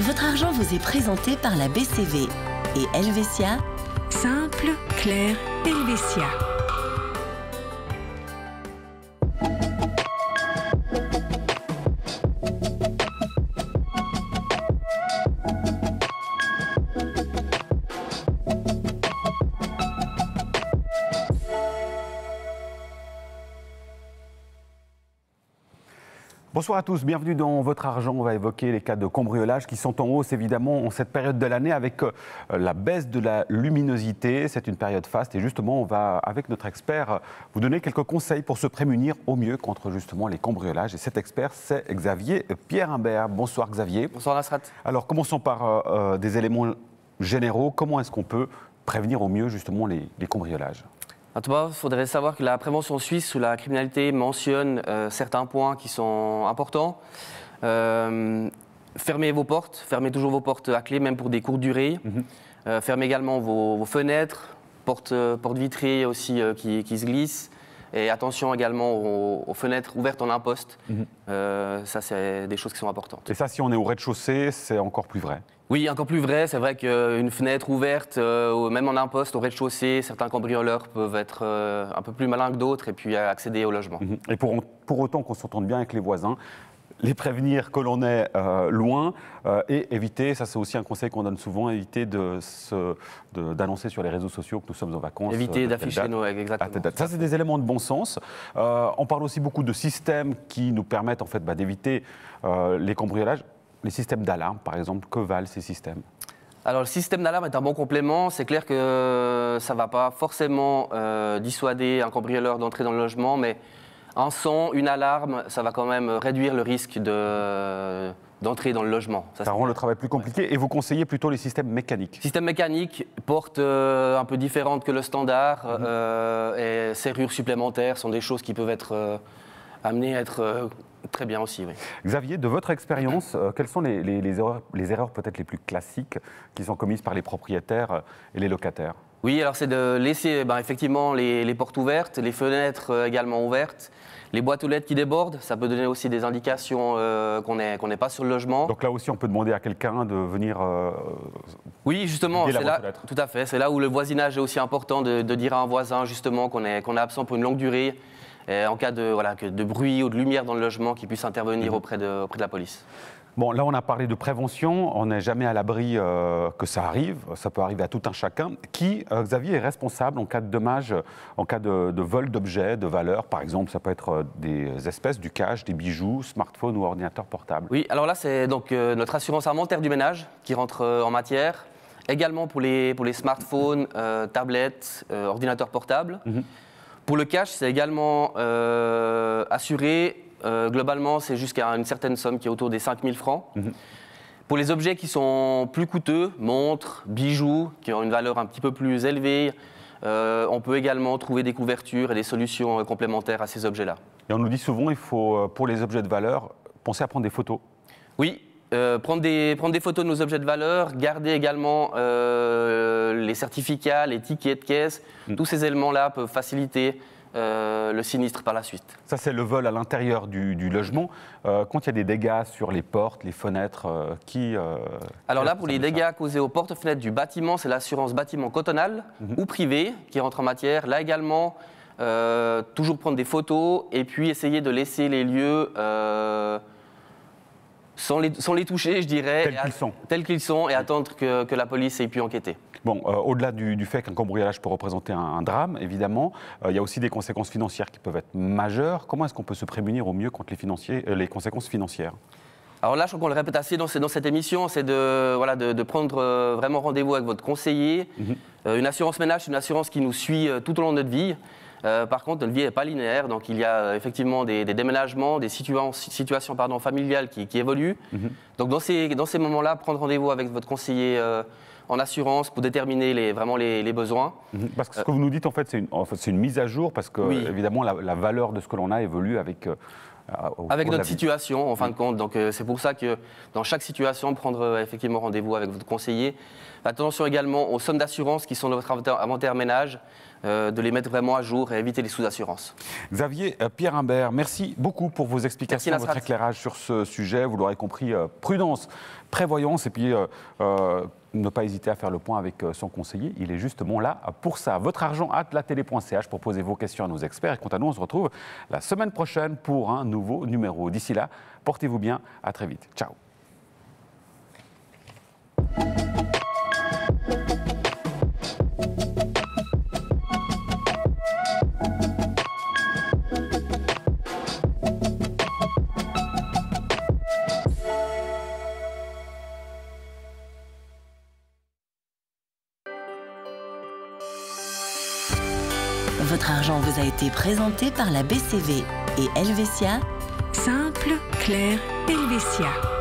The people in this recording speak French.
Votre argent vous est présenté par la BCV et Helvetia. Simple, clair, Helvetia. Bonsoir à tous, bienvenue dans Votre Argent. On va évoquer les cas de cambriolage qui sont en hausse évidemment en cette période de l'année avec la baisse de la luminosité. C'est une période faste et justement on va avec notre expert vous donner quelques conseils pour se prémunir au mieux contre justement les cambriolages. Et cet expert c'est Xavier Pierre-Imbert. Bonsoir Xavier. Bonsoir Nasrat. Alors commençons par des éléments généraux. Comment est-ce qu'on peut prévenir au mieux justement les cambriolages ? Tout d'abord, il faudrait savoir que la prévention suisse sous la criminalité mentionne certains points qui sont importants. Fermez vos portes, fermez toujours vos portes à clé, même pour des courtes durées. Fermez également vos fenêtres, portes vitrées aussi qui se glissent. Et attention également aux fenêtres ouvertes en imposte. Ça, c'est des choses qui sont importantes. Et ça, si on est au rez-de-chaussée, c'est encore plus vrai ? Oui, encore plus vrai. C'est vrai qu'une fenêtre ouverte, même en imposte, au rez-de-chaussée, certains cambrioleurs peuvent être un peu plus malins que d'autres et puis accéder au logement. Et pour autant qu'on s'entende bien avec les voisins, les prévenir que l'on est loin et éviter, ça c'est aussi un conseil qu'on donne souvent, éviter d'annoncer sur les réseaux sociaux que nous sommes en vacances. Éviter d'afficher nos... Exactement. Ça c'est des éléments de bon sens. On parle aussi beaucoup de systèmes qui nous permettent en fait d'éviter les cambriolages. Les systèmes d'alarme, par exemple, que valent ces systèmes ? Alors, le système d'alarme est un bon complément. C'est clair que ça ne va pas forcément dissuader un cambrioleur d'entrer dans le logement, mais un son, une alarme, ça va quand même réduire le risque d'entrer dans le logement. Ça rend le travail plus compliqué. Ouais. Et vous conseillez plutôt les systèmes mécaniques ? Système mécanique, porte un peu différente que le standard, et serrures supplémentaires sont des choses qui peuvent être amenées à être... Très bien aussi, oui. Xavier, de votre expérience, quelles sont les erreurs peut-être les plus classiques qui sont commises par les propriétaires et les locataires ? Oui, alors c'est de laisser effectivement les portes ouvertes, les fenêtres également ouvertes, les boîtes aux lettres qui débordent, ça peut donner aussi des indications qu'on n'est pas sur le logement. Donc là aussi, on peut demander à quelqu'un de venir... oui, justement, c'est là, tout à fait. C'est là où le voisinage est aussi important de dire à un voisin justement qu'on est absent pour une longue durée. Et en cas de bruit ou de lumière dans le logement, qui puisse intervenir auprès de la police. Bon, là, on a parlé de prévention. On n'est jamais à l'abri que ça arrive. Ça peut arriver à tout un chacun. Qui, Xavier, est responsable en cas de dommage, en cas de vol d'objets, de valeur ? Par exemple, ça peut être des espèces, du cash, des bijoux, smartphones ou ordinateurs portables. Oui, alors là, c'est donc notre assurance inventaire du ménage qui rentre en matière. Également pour les smartphones, tablettes, ordinateurs portables. Pour le cash, c'est également assuré. Globalement, c'est jusqu'à une certaine somme qui est autour des 5 000 francs. Pour les objets qui sont plus coûteux, montres, bijoux, qui ont une valeur un petit peu plus élevée, on peut également trouver des couvertures et des solutions complémentaires à ces objets-là. Et on nous dit souvent qu'il faut, pour les objets de valeur, penser à prendre des photos. Oui. Prendre des photos de nos objets de valeur, garder également les certificats, les tickets de caisse. Tous ces éléments-là peuvent faciliter le sinistre par la suite. Ça, c'est le vol à l'intérieur du logement. Quand il y a des dégâts sur les portes, les fenêtres, Alors là, pour les dégâts causés aux portes et fenêtres du bâtiment, c'est l'assurance bâtiment cantonale ou privée qui rentre en matière. Là également, toujours prendre des photos et puis essayer de laisser les lieux... Sans les toucher, je dirais, tels qu'ils sont, et attendre que la police ait pu enquêter. Bon, au-delà du fait qu'un cambriolage peut représenter un drame, évidemment, il y a aussi des conséquences financières qui peuvent être majeures. Comment est-ce qu'on peut se prémunir au mieux contre les conséquences financières ? Alors là, je crois qu'on le répète assez dans cette émission, c'est de prendre vraiment rendez-vous avec votre conseiller. Une assurance ménage, c'est une assurance qui nous suit tout au long de notre vie. Par contre, notre vie n'est pas linéaire, donc il y a effectivement des déménagements, des situations familiales qui évoluent. Donc dans ces moments-là, prendre rendez-vous avec votre conseiller en assurance pour déterminer vraiment les besoins. Parce que ce que vous nous dites, en fait, c'est une mise à jour, parce que évidemment, la valeur de ce que l'on a évolue avec notre situation, en fin de compte. Donc c'est pour ça que dans chaque situation, prendre effectivement rendez-vous avec votre conseiller. Attention également aux sommes d'assurance qui sont dans votre inventaire ménage. de les mettre vraiment à jour et éviter les sous-assurances. Xavier Pierre Imbert, merci beaucoup pour vos explications, votre éclairage sur ce sujet. Vous l'aurez compris, prudence, prévoyance et puis ne pas hésiter à faire le point avec son conseiller. Il est justement là pour ça. Votre argent @latélé.ch pour poser vos questions à nos experts. Et quant à nous, on se retrouve la semaine prochaine pour un nouveau numéro. D'ici là, portez-vous bien. À très vite. Ciao. Votre argent vous a été présenté par la BCV et Helvetia. Simple, clair, Helvetia.